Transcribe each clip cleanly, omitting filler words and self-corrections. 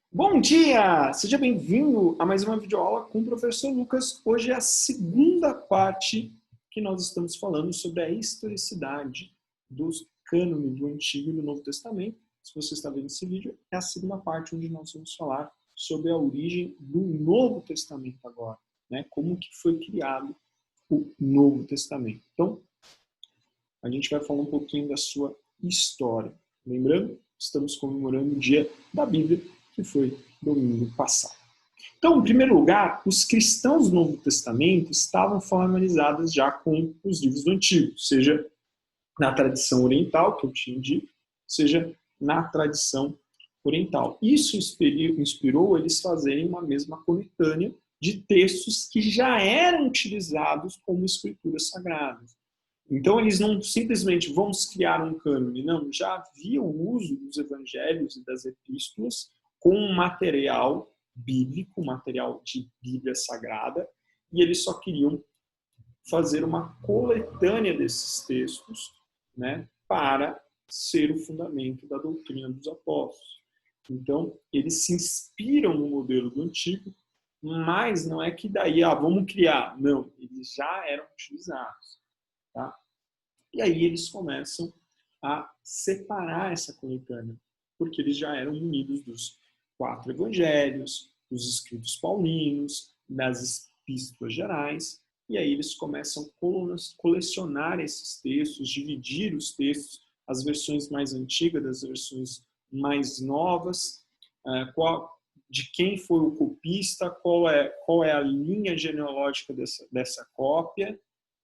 Bom dia! Seja bem-vindo a mais uma videoaula com o professor Lucas. Hoje é a segunda parte que nós estamos falando sobre a historicidade dos cânones do Antigo e do Novo Testamento. Se você está vendo esse vídeo, é a segunda parte onde nós vamos falar sobre a origem do Novo Testamento agora, né? Como que foi criado o Novo Testamento. Então, a gente vai falar um pouquinho da sua história. Lembrando, estamos comemorando o dia da Bíblia, que foi domingo passado. Então, em primeiro lugar, os cristãos do Novo Testamento estavam familiarizados já com os livros do Antigo, seja na tradição oriental, que eu tinha dito, seja na tradição oriental. Isso inspirou eles fazerem uma mesma coletânea de textos que já eram utilizados como escrituras sagradas. Então, eles não simplesmente vamos criar um cânone, não, já havia o uso dos evangelhos e das epístolas com material bíblico, material de Bíblia Sagrada, e eles só queriam fazer uma coletânea desses textos, né, para ser o fundamento da doutrina dos apóstolos. Então, eles se inspiram no modelo do antigo, mas não é que daí, vamos criar. Não, eles já eram utilizados. Tá? E aí eles começam a separar essa coletânea, porque eles já eram munidos dos 4 evangelhos, dos escritos paulinos, das epístolas gerais, e aí eles começam a colecionar esses textos, dividir os textos, as versões mais antigas das versões mais novas, de quem foi o copista, qual é a linha genealógica dessa cópia,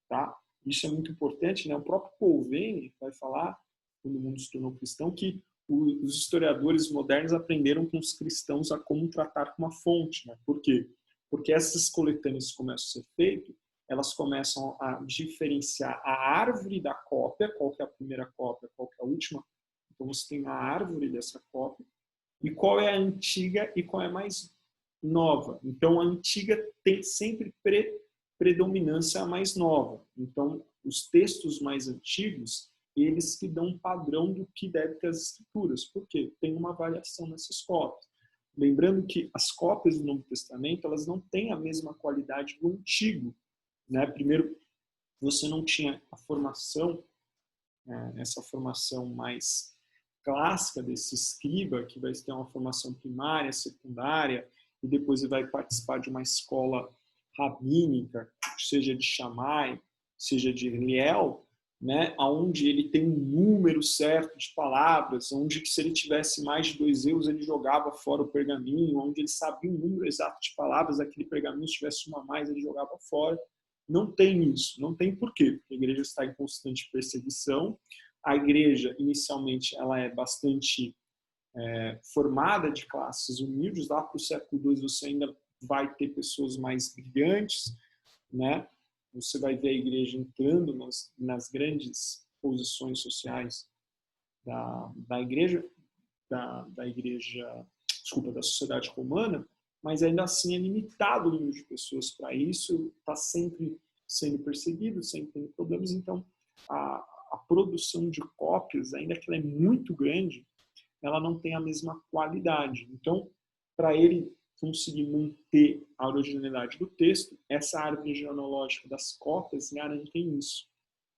tá? Isso é muito importante, né? O próprio Paul Venn vai falar, quando o mundo se tornou cristão, que os historiadores modernos aprenderam com os cristãos a como tratar com uma fonte, né? Por quê? Porque essas coletâneas começam a ser feitas, elas começam a diferenciar a árvore da cópia, qual que é a primeira cópia, qual que é a última. Então você tem a árvore dessa cópia, e qual é a antiga e qual é a mais nova. Então a antiga tem sempre predominância a mais nova. Então os textos mais antigos, eles que dão um padrão do que deve ter as escrituras. Por quê? Tem uma variação nessas cópias. Lembrando que as cópias do Novo Testamento, elas não têm a mesma qualidade do Antigo, né? Primeiro, você não tinha a formação, essa formação mais clássica desse escriba, que vai ter uma formação primária, secundária, e depois ele vai participar de uma escola rabínica, seja de Shammai, seja de Hillel, né, onde ele tem um número certo de palavras, onde se ele tivesse mais de 2 euros, ele jogava fora o pergaminho, onde ele sabia o número exato de palavras daquele pergaminho, se tivesse uma a mais, ele jogava fora. Não tem isso. Não tem por quê? Porque a igreja está em constante perseguição. A igreja, inicialmente, ela é bastante formada de classes humildes. Lá para o século II você ainda vai ter pessoas mais brilhantes, né? Você vai ver a igreja entrando nas grandes posições sociais da igreja, da igreja, desculpa, da sociedade romana, mas ainda assim é limitado o número de pessoas para isso, está sempre sendo perseguido, sempre tendo problemas, então a produção de cópias, ainda que ela é muito grande, ela não tem a mesma qualidade. Então, para ele conseguir manter a originalidade do texto, essa árvore genealógica das cópias garantem isso.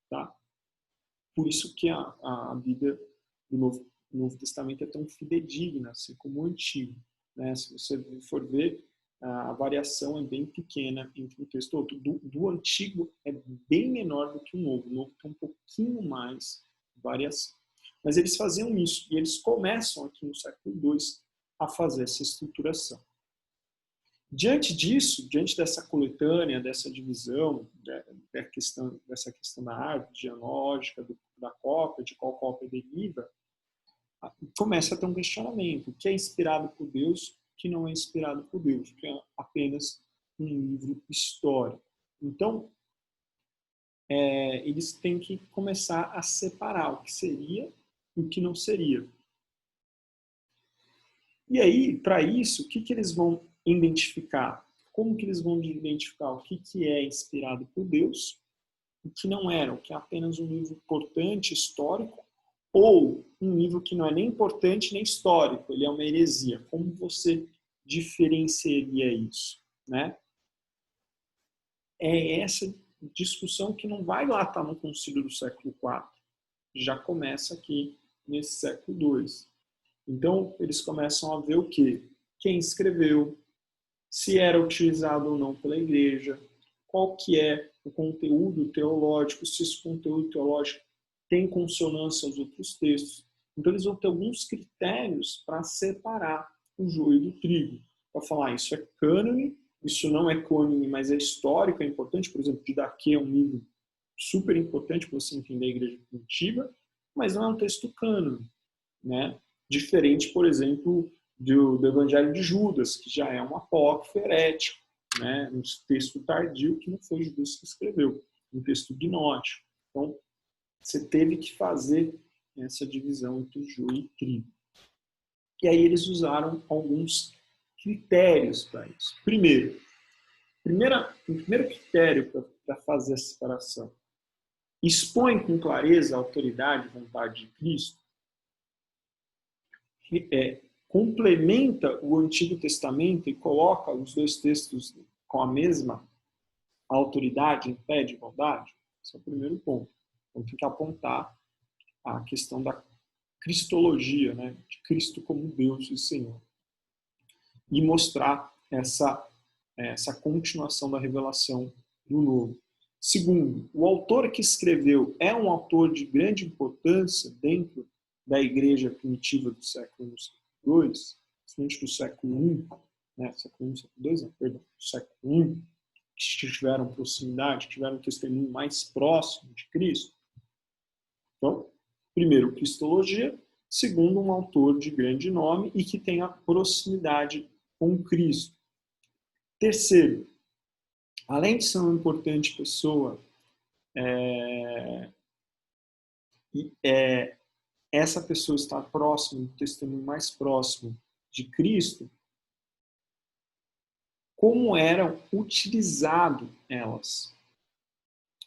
Tá? Por isso que a Bíblia do Novo Testamento é tão fidedigna, assim como o Antigo. Né? Se você for ver, a variação é bem pequena entre um texto e outro. Do Antigo é bem menor do que o Novo. O Novo tem um pouquinho mais variação. Mas eles faziam isso, e eles começam aqui no século II a fazer essa estruturação. Diante disso, diante dessa coletânea, dessa divisão, dessa questão da árvore genealógica, da cópia, de qual cópia deriva, começa a ter um questionamento. O que é inspirado por Deus, o que não é inspirado por Deus, o que é apenas um livro histórico. Então, eles têm que começar a separar o que seria e o que não seria. E aí, para isso, o que eles vão identificar? Como que eles vão identificar o que é inspirado por Deus, o que não era, o que é apenas um livro importante, histórico, ou um livro que não é nem importante nem histórico, ele é uma heresia. Como você diferenciaria isso, né? É essa discussão que não vai lá estar no concílio do século IV, já começa aqui nesse século II. Então, eles começam a ver o quê? Quem escreveu, se era utilizado ou não pela igreja, qual que é o conteúdo teológico, se esse conteúdo teológico tem consonância aos outros textos. Então, eles vão ter alguns critérios para separar o joio do trigo, para falar isso é cânone, isso não é cânone, mas é histórico, é importante. Por exemplo, Didaquê é um livro super importante para você entender a igreja primitiva, mas não é um texto cânone, né? Diferente, por exemplo, do Evangelho de Judas, que já é um apócrifo herético, né? Um texto tardio que não foi Judas que escreveu, um texto gnóstico. Então, você teve que fazer essa divisão entre joio e trigo. E aí eles usaram alguns critérios para isso. Primeiro, o primeiro critério para fazer a separação: expõe com clareza a autoridade e vontade de Cristo, complementa o Antigo Testamento e coloca os dois textos com a mesma autoridade, em pé de igualdade. Esse é o primeiro ponto. Então tem que apontar a questão da cristologia, né, de Cristo como Deus e Senhor, e mostrar essa continuação da revelação do Novo. Segundo, o autor que escreveu é um autor de grande importância dentro da igreja primitiva do século II, principalmente do século I, né, século I, século II, não, perdão, do século I, que tiveram proximidade, tiveram um testemunho mais próximo de Cristo. Então, primeiro, cristologia. Segundo, um autor de grande nome e que tenha proximidade com Cristo. Terceiro, além de ser uma importante pessoa, essa pessoa estar próxima, do testemunho mais próximo de Cristo, como eram utilizadas elas.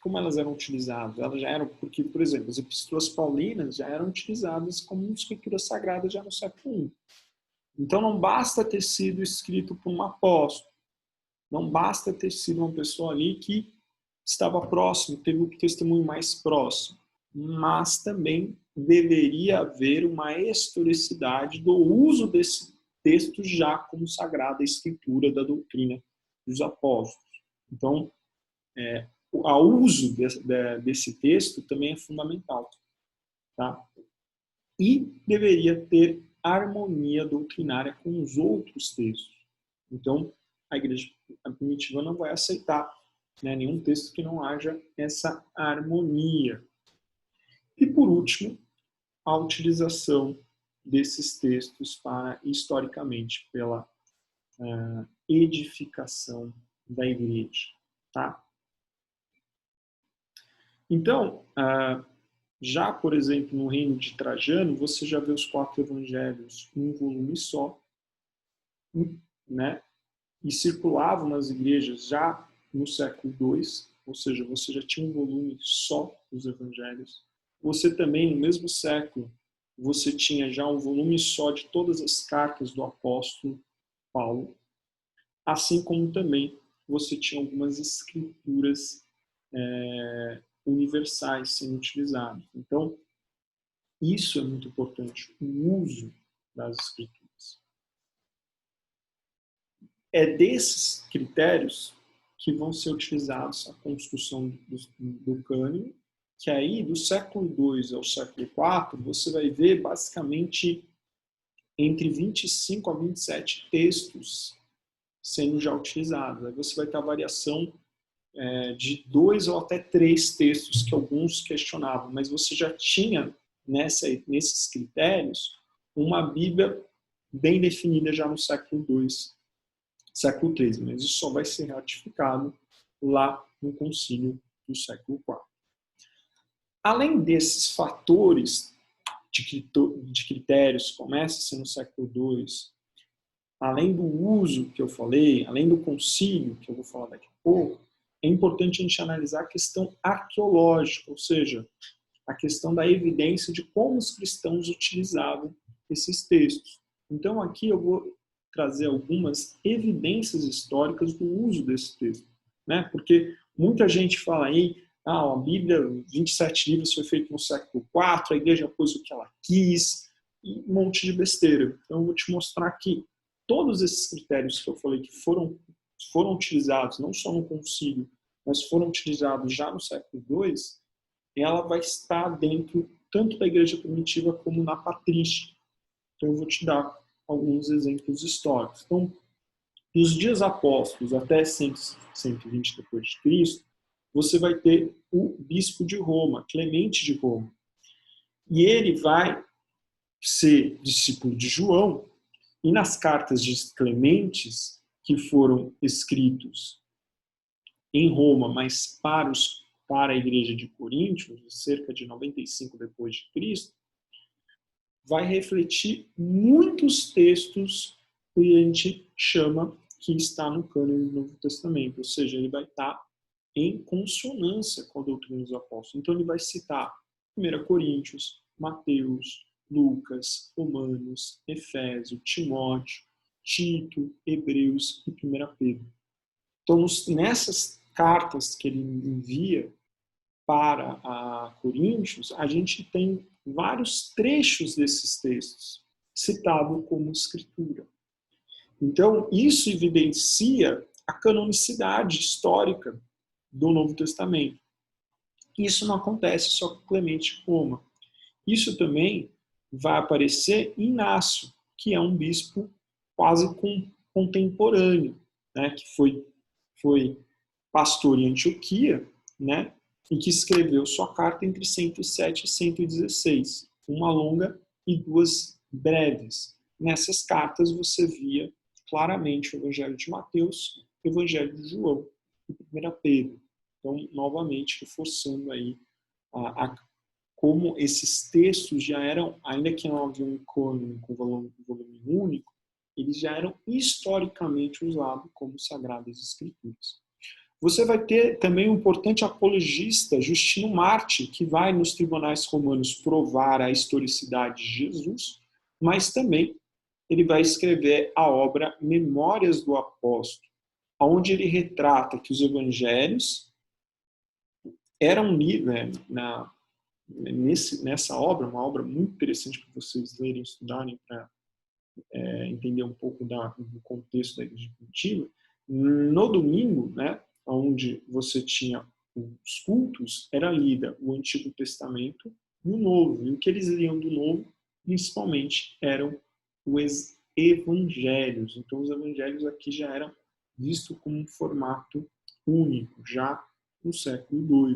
Como elas eram utilizadas? Elas já eram, porque, por exemplo, as epístolas paulinas já eram utilizadas como escritura sagrada já no século I. Então não basta ter sido escrito por um apóstolo, não basta ter sido uma pessoa ali que estava próximo, teve o testemunho mais próximo, mas também deveria haver uma historicidade do uso desse texto já como sagrada escritura da doutrina dos apóstolos. Então, o uso desse texto também é fundamental. Tá? E deveria ter harmonia doutrinária com os outros textos. Então, a igreja primitiva não vai aceitar, né, nenhum texto que não haja essa harmonia. E, por último, a utilização desses textos para, historicamente, pela edificação da igreja. Tá? Então, já, por exemplo, no reino de Trajano, você já vê os 4 evangelhos em um volume só, né? E circulavam nas igrejas já no século II, ou seja, você já tinha um volume só dos evangelhos. Você também, no mesmo século, você tinha já um volume só de todas as cartas do apóstolo Paulo, assim como também você tinha algumas escrituras universais sendo utilizadas. Então, isso é muito importante, o uso das escrituras. É desses critérios que vão ser utilizados a construção do cânone, que aí, do século II ao século IV, você vai ver basicamente entre 25 a 27 textos sendo já utilizados. Aí você vai ter a variação de 2 ou até 3 textos que alguns questionavam, mas você já tinha nesses critérios uma Bíblia bem definida já no século II, século III, mas isso só vai ser ratificado lá no concílio do século IV. Além desses fatores de critérios que começam a ser no século II, além do uso que eu falei, além do concílio, que eu vou falar daqui a pouco, é importante a gente analisar a questão arqueológica, ou seja, a questão da evidência de como os cristãos utilizavam esses textos. Então aqui eu vou trazer algumas evidências históricas do uso desse texto, né? Porque muita gente fala aí, a Bíblia, 27 livros, foi feita no século IV, a igreja pôs o que ela quis, e um monte de besteira. Então eu vou te mostrar que todos esses critérios que eu falei que foram utilizados, não só no concílio, mas foram utilizados já no século II, ela vai estar dentro tanto da igreja primitiva como na patrística. Então eu vou te dar alguns exemplos históricos. Então, dos dias apóstolos até 120 depois de Cristo, você vai ter o bispo de Roma, Clemente de Roma. E ele vai ser discípulo de João, e nas cartas de Clementes, que foram escritos em Roma, mas para a igreja de Coríntios, cerca de 95 depois de Cristo, vai refletir muitos textos que a gente chama que está no cânone do Novo Testamento, ou seja, ele vai estar em consonância com a doutrina dos apóstolos. Então ele vai citar 1 Coríntios, Mateus, Lucas, Romanos, Efésio, Timóteo, Tito, Hebreus e 1 Pedro. Então nessas cartas que ele envia para a Coríntios, a gente tem vários trechos desses textos citados como escritura. Então, isso evidencia a canonicidade histórica do Novo Testamento. Isso não acontece só com Clemente de Roma. Isso também vai aparecer em Inácio, que é um bispo quase contemporâneo, né, que foi pastor em Antioquia, né, e que escreveu sua carta entre 107 e 116, uma longa e duas breves. Nessas cartas você via claramente o Evangelho de Mateus, o Evangelho de João e 1 Pedro. Então, novamente, reforçando aí como esses textos já eram, ainda que não havia um cânone com volume único, eles já eram historicamente usados como Sagradas Escrituras. Você vai ter também um importante apologista, Justino Marte, que vai nos tribunais romanos provar a historicidade de Jesus, mas também ele vai escrever a obra Memórias do Apóstolo, onde ele retrata que os evangelhos eram lidos, nessa obra, uma obra muito interessante para vocês lerem e estudarem, para entender um pouco do contexto da igreja primitiva. No domingo, né, onde você tinha os cultos, era lida o Antigo Testamento e o Novo. E o que eles liam do Novo, principalmente, eram os evangelhos. Então, os evangelhos aqui já eram vistos como um formato único, já no século II.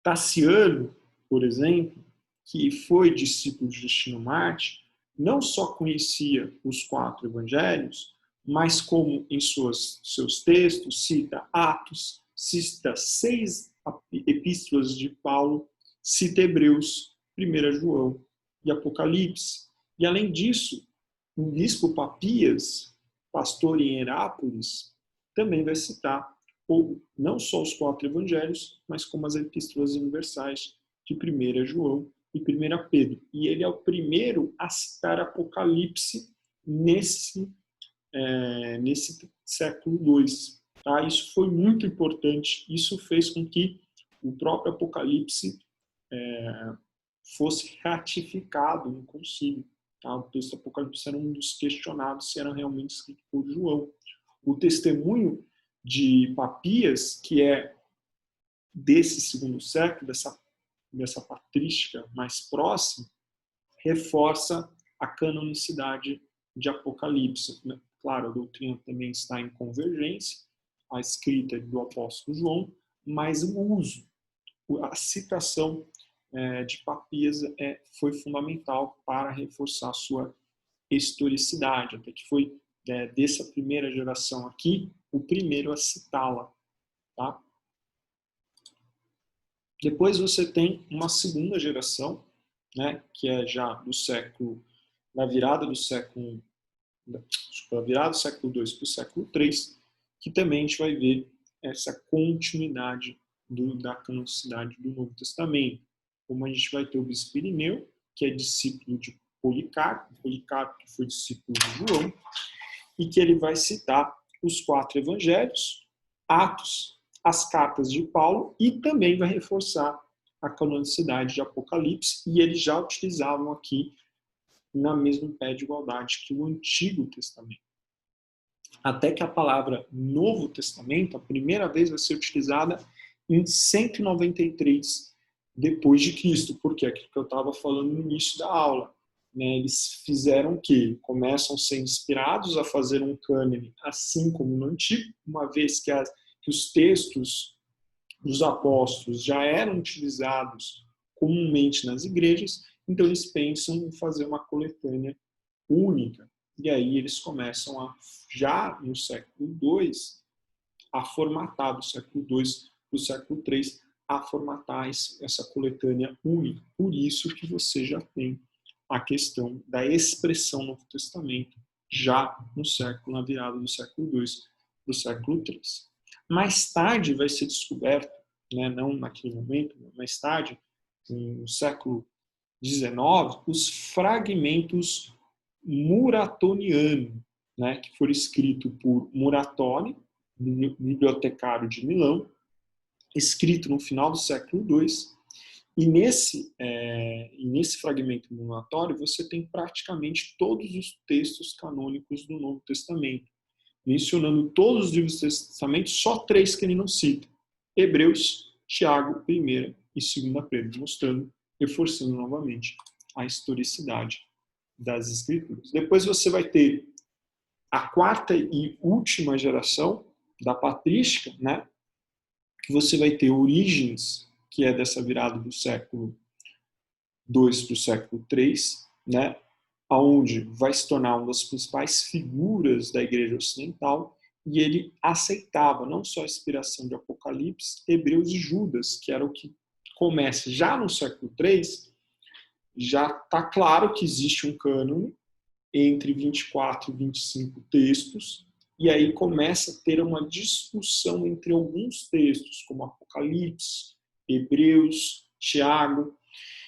Taciano, por exemplo, que foi discípulo de Justino Marte, não só conhecia os 4 evangelhos, mas como em seus textos cita Atos, cita 6 epístolas de Paulo, cita Hebreus, 1 João e Apocalipse. E além disso, o bispo Papias, pastor em Herápolis, também vai citar não só os 4 evangelhos, mas como as epístolas universais de 1 João e 1 Pedro. E ele é o primeiro a citar Apocalipse nesse século II. Tá? Isso foi muito importante. Isso fez com que o próprio Apocalipse fosse ratificado no concílio. Tá? O texto do Apocalipse era um dos questionados se era realmente escrito por João. O testemunho de Papias, que é desse segundo século, dessa patrística mais próxima, reforça a canonicidade de Apocalipse. Claro, a doutrina também está em convergência, a escrita do apóstolo João, mas o uso, a citação de Papias foi fundamental para reforçar a sua historicidade, até que foi dessa primeira geração aqui, o primeiro a citá-la. Tá? Depois você tem uma segunda geração, né, que é já da virada do século II para o século III, que também a gente vai ver essa continuidade da canonicidade do Novo Testamento. Como a gente vai ter o bispo Irineu, que é discípulo de Policarpo que foi discípulo de João, e que ele vai citar os 4 evangelhos, Atos, as cartas de Paulo, e também vai reforçar a canonicidade de Apocalipse, e eles já utilizavam aqui na mesma pé de igualdade que o Antigo Testamento. Até que a palavra Novo Testamento, a primeira vez vai ser utilizada em 193 depois de Cristo, porque é aquilo que eu estava falando no início da aula. Né? Eles fizeram o quê? Começam a ser inspirados a fazer um cânone, assim como no Antigo, uma vez que os textos dos apóstolos já eram utilizados comumente nas igrejas, então eles pensam em fazer uma coletânea única. E aí eles começam a, já no século II, a formatar do século II para o século III, a formatar essa coletânea única. Por isso que você já tem a questão da expressão no Novo Testamento já na virada do século II para o século III. Mais tarde vai ser descoberto, né, não naquele momento, mas mais tarde, no século XIX, os fragmentos muratonianos, né, que foram escritos por Muratone, bibliotecário de Milão, escrito no final do século II. E nesse fragmento muratório você tem praticamente todos os textos canônicos do Novo Testamento, mencionando todos os livros do Testamento, só 3 que ele não cita: Hebreus, Tiago, 1ª e 2ª Pedro, mostrando, reforçando novamente a historicidade das Escrituras. Depois você vai ter a 4ª e última geração da patrística, né? Que você vai ter Orígenes, que é dessa virada do século II para o século III, né? Onde vai se tornar uma das principais figuras da Igreja Ocidental, e ele aceitava não só a inspiração de Apocalipse, Hebreus e Judas, que era o que começa já no século III. Já está claro que existe um cânone entre 24 e 25 textos, e aí começa a ter uma discussão entre alguns textos, como Apocalipse, Hebreus, Tiago.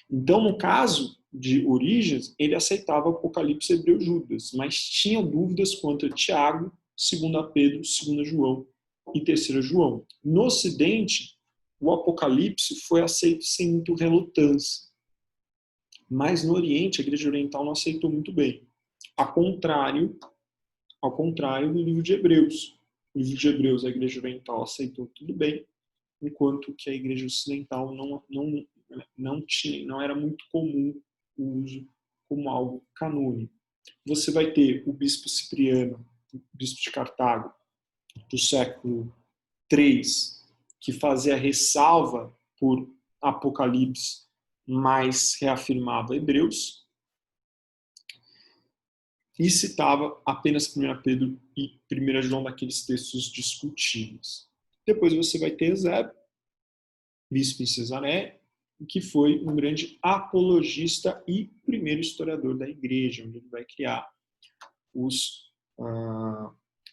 Então, no caso de Orígenes, ele aceitava Apocalipse, Hebreus, Judas, mas tinha dúvidas quanto a Tiago, 2 Pedro, 2 João e 3 João. No Ocidente, o Apocalipse foi aceito sem muito relutância, mas no Oriente, a Igreja Oriental não aceitou muito bem. Ao contrário do livro de Hebreus. O livro de Hebreus, a Igreja Oriental aceitou tudo bem, enquanto que a Igreja Ocidental não era muito comum o uso como algo canônico. Você vai ter o bispo Cipriano, o bispo de Cartago, do século III, que fazia ressalva por Apocalipse, mas reafirmava Hebreus, e citava apenas 1 Pedro e 1 João daqueles textos discutíveis. Depois você vai ter Eusébio, bispo em Cesareia, que foi um grande apologista e primeiro historiador da igreja, onde ele vai criar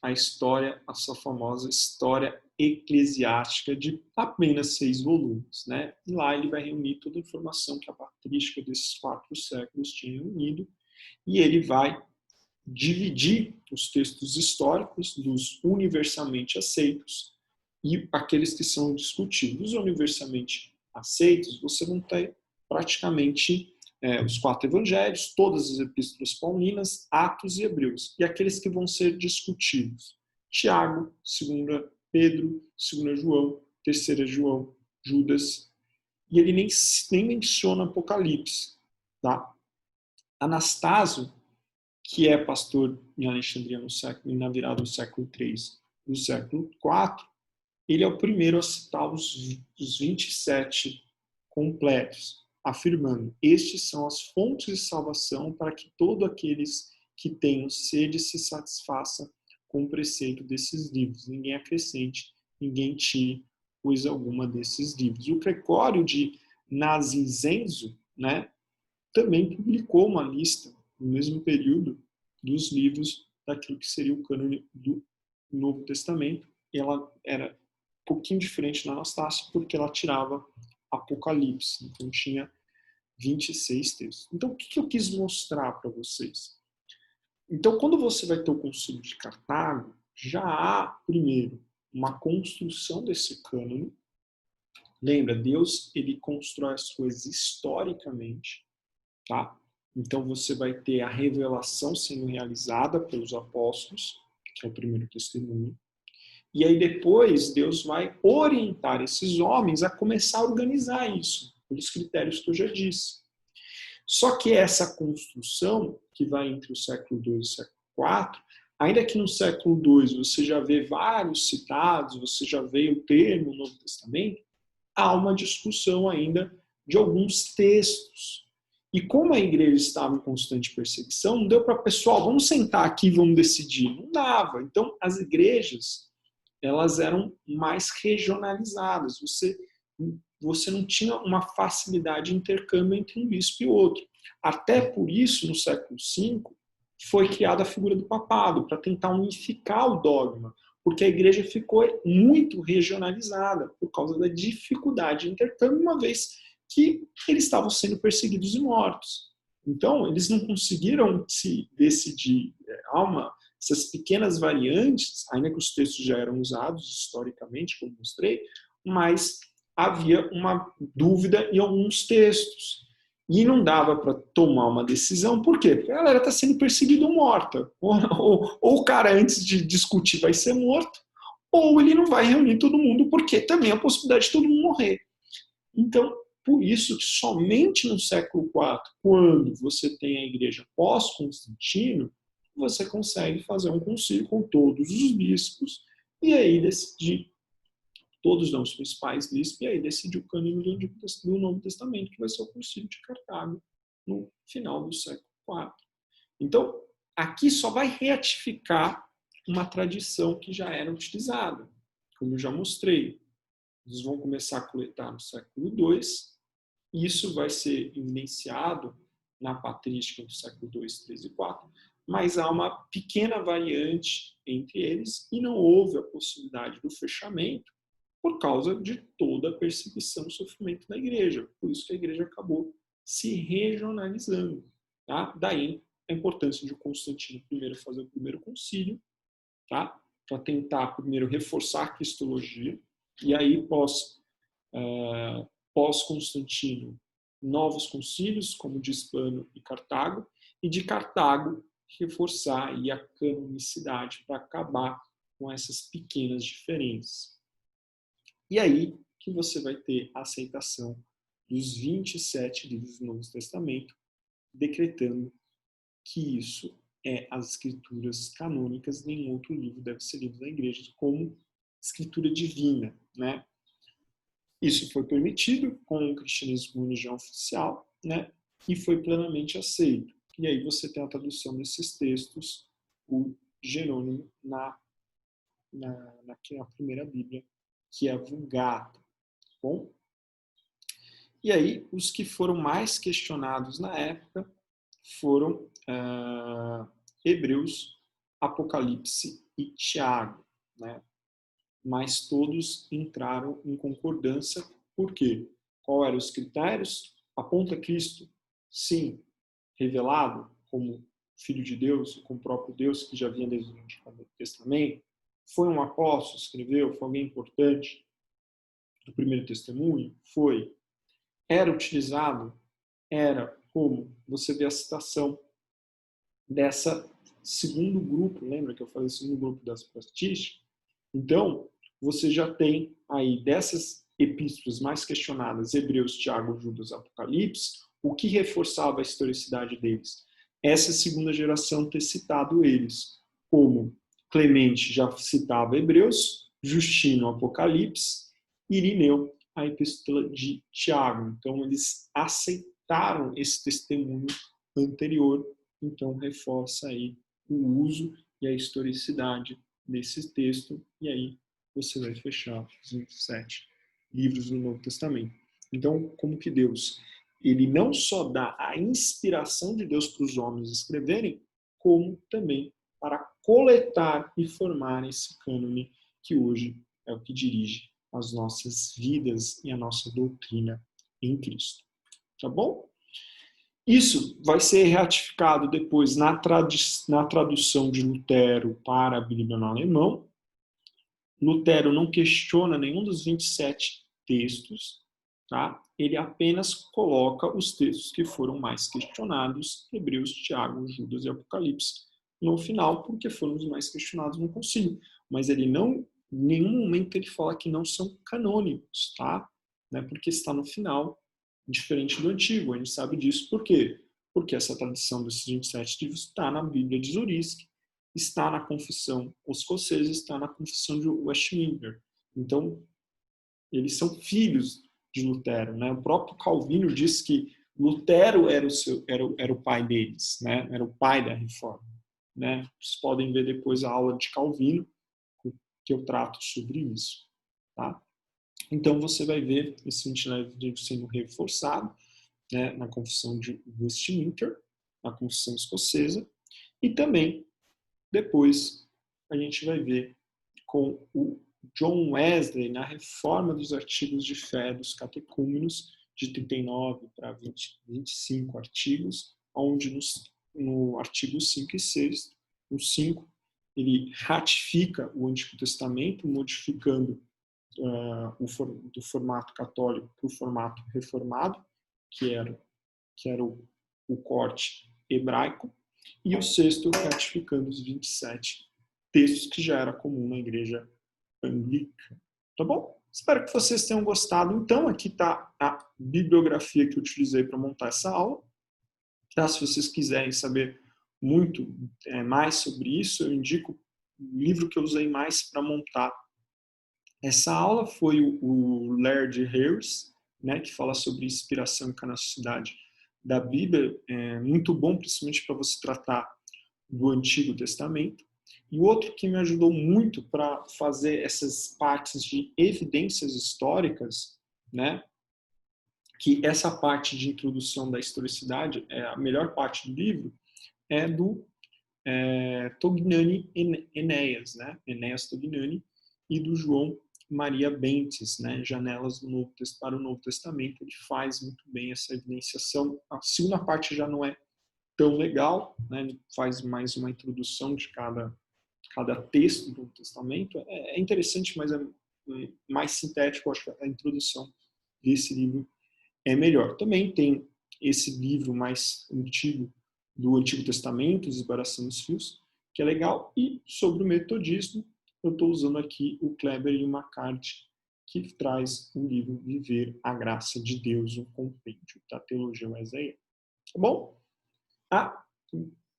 a história, a sua famosa história eclesiástica de apenas 6 volumes. Né? E lá ele vai reunir toda a informação que a patrística desses 4 séculos tinha reunido, e ele vai dividir os textos históricos dos universalmente aceitos e aqueles que são discutidos. Os universalmente aceitos, você não tem praticamente os 4 evangelhos, todas as epístolas paulinas, Atos e Hebreus. E aqueles que vão ser discutidos: Tiago, 2 Pedro, 2 João, 3 João, Judas. E ele nem menciona Apocalipse. Tá? Anastácio, que é pastor em Alexandria na virada do século III e do século IV, ele é o primeiro a citar os 27 completos, afirmando: estes são as fontes de salvação para que todos aqueles que tenham sede se satisfaçam com o preceito desses livros. Ninguém acrescente, ninguém tire coisa alguma desses livros. O Gregório de Nazianzo, né, também publicou uma lista, no mesmo período, dos livros daquilo que seria o cânone do Novo Testamento. Ela era pouquinho diferente na Anastácia, porque ela tirava Apocalipse, então tinha 26 textos. Então, o que eu quis mostrar para vocês? Então, quando você vai ter o Concílio de Cartago, já há, primeiro, uma construção desse cânone. Lembra, Deus ele constrói as coisas historicamente, tá? Então, você vai ter a revelação sendo realizada pelos apóstolos, que é o primeiro testemunho. E aí depois Deus vai orientar esses homens a começar a organizar isso, pelos critérios que eu já disse. Só que essa construção, que vai entre o século II e o século IV, ainda que no século II você já vê vários citados, você já vê o termo no Novo Testamento, há uma discussão ainda de alguns textos. E como a igreja estava em constante perseguição, não deu para, pessoal, vamos sentar aqui e vamos decidir. Não dava. Então, as igrejas, elas eram mais regionalizadas. Você não tinha uma facilidade de intercâmbio entre um bispo e outro. Até por isso, no século V, foi criada a figura do papado, para tentar unificar o dogma, porque a igreja ficou muito regionalizada por causa da dificuldade de intercâmbio, uma vez que eles estavam sendo perseguidos e mortos. Então, eles não conseguiram se decidir. Essas pequenas variantes, ainda que os textos já eram usados historicamente, como mostrei, mas havia uma dúvida em alguns textos. E não dava para tomar uma decisão, por quê? Porque a galera está sendo perseguida ou morta. Ou o cara, antes de discutir, vai ser morto, ou ele não vai reunir todo mundo, porque também a possibilidade de todo mundo morrer. Então, por isso que somente no século IV, quando você tem a igreja pós-Constantino, você consegue fazer um concílio com todos os bispos e aí decidir, todos não os principais bispos, e aí decidir o cânone do Novo Testamento, que vai ser o concílio de Cartago, no final do século IV. Então, aqui só vai reatificar uma tradição que já era utilizada, como eu já mostrei. Eles vão começar a coletar no século II, e isso vai ser evidenciado na patrística do século II, III e IV, mas há uma pequena variante entre eles e não houve a possibilidade do fechamento por causa de toda a perseguição e sofrimento da igreja. Por isso que a igreja acabou se regionalizando. Tá? Daí a importância de Constantino I fazer o primeiro concílio, tá? Para tentar primeiro reforçar a cristologia, e aí pós-Constantino, novos concílios, como de Hispano e Cartago, e de Cartago reforçar aí a canonicidade para acabar com essas pequenas diferenças. E aí que você vai ter a aceitação dos 27 livros do Novo Testamento, decretando que isso é as escrituras canônicas, nenhum outro livro deve ser lido na igreja como escritura divina, né? Isso foi permitido com o cristianismo como religião oficial, né? E foi plenamente aceito. E aí você tem a tradução desses textos, o Jerônimo na primeira Bíblia, que é a Vulgata. Bom? E aí, os que foram mais questionados na época foram Hebreus, Apocalipse e Tiago, né? Mas todos entraram em concordância. Por quê? Qual eram os critérios? Aponta Cristo, sim, revelado como Filho de Deus, como próprio Deus, que já vinha desde o Antigo Testamento. Foi um apóstolo, escreveu, foi alguém importante do primeiro testemunho? Foi. Era utilizado? Era. Como? Você vê a citação dessa segundo grupo, lembra que eu falei segundo grupo das patrísticas? Então, você já tem aí dessas epístolas mais questionadas, Hebreus, Tiago, Judas, Apocalipse, o que reforçava a historicidade deles? Essa segunda geração ter citado eles, como Clemente já citava Hebreus, Justino, Apocalipse, Irineu, a epístola de Tiago. Então, eles aceitaram esse testemunho anterior, então reforça aí o uso e a historicidade desse texto, e aí você vai fechar os 27 livros do Novo Testamento. Então, como que Deus, ele não só dá a inspiração de Deus para os homens escreverem, como também para coletar e formar esse cânone que hoje é o que dirige as nossas vidas e a nossa doutrina em Cristo. Tá bom? Isso vai ser ratificado depois na tradução de Lutero para a Bíblia no alemão. Lutero não questiona nenhum dos 27 textos, tá? Ele apenas coloca os textos que foram mais questionados, Hebreus, Tiago, Judas e Apocalipse, no final, porque foram os mais questionados no concílio. Mas ele não, em nenhum momento ele fala que não são canônicos, tá? Né? Porque está no final, diferente do antigo. A gente sabe disso por quê? Porque essa tradição desses 27 livros está na Bíblia de Zurisk, está na confissão escocesa, está na confissão de Westminster. Então, eles são filhos de Lutero, né? O próprio Calvino diz que Lutero era o pai deles, né? Era o pai da reforma, né? Vocês podem ver depois a aula de Calvino, que eu trato sobre isso, tá? Então, você vai ver esse 29 livros sendo reforçado, né? Na confissão de Westminster, na confissão escocesa, e também depois a gente vai ver com o John Wesley na reforma dos artigos de fé dos catecúmenos, de 39 para 25 artigos, onde no artigo 5 e 6, no 5, ele ratifica o Antigo Testamento, modificando do formato católico para o formato reformado, que era o corte hebraico, e o sexto ratificando os 27 textos que já era comum na igreja anglicana. Tá bom? Espero que vocês tenham gostado. Então, aqui está a bibliografia que eu utilizei para montar essa aula. Tá? Se vocês quiserem saber muito mais sobre isso, eu indico o livro que eu usei mais para montar essa aula foi o Laird Harris, né, que fala sobre inspiração e canonicidade da Bíblia. É muito bom, principalmente para você tratar do Antigo Testamento. E o outro que me ajudou muito para fazer essas partes de evidências históricas, né, que essa parte de introdução da historicidade é a melhor parte do livro, é do Tognani Enéas, né, Enéas Tognani, e do João Maria Bentes, né, Janelas do Novo para o Novo Testamento. Ele faz muito bem essa evidenciação. A segunda parte já não é tão legal, né, ele faz mais uma introdução de cada texto do Novo Testamento. É interessante, mas é mais sintético. Eu acho que a introdução desse livro é melhor. Também tem esse livro mais antigo do Antigo Testamento, Desembaraçando os Fios, que é legal. E sobre o metodismo, eu estou usando aqui o Kleber e o McCarthy, que traz o livro Viver a Graça de Deus, um compêndio da teologia wesleyana. Tá bom?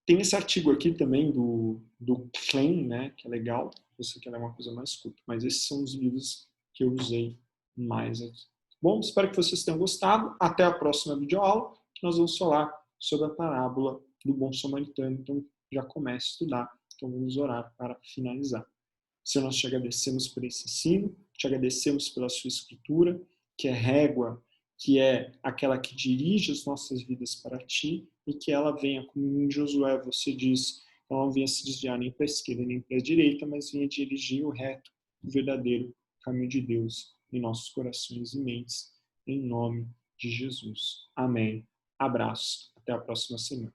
Tem esse artigo aqui também do Klein, né, que é legal. Você quer ler uma coisa mais curta. Mas esses são os livros que eu usei mais aqui. Bom, espero que vocês tenham gostado. Até a próxima videoaula. Nós vamos falar sobre a parábola do bom samaritano. Então, já comece a estudar. Então, vamos orar para finalizar. Senhor, nós te agradecemos por esse ensino, te agradecemos pela sua escritura, que é régua, que é aquela que dirige as nossas vidas para ti, e que ela venha, como em Josué você diz, ela não venha se desviar nem para a esquerda nem para a direita, mas venha dirigir o reto, o verdadeiro caminho de Deus em nossos corações e mentes, em nome de Jesus. Amém. Abraço. Até a próxima semana.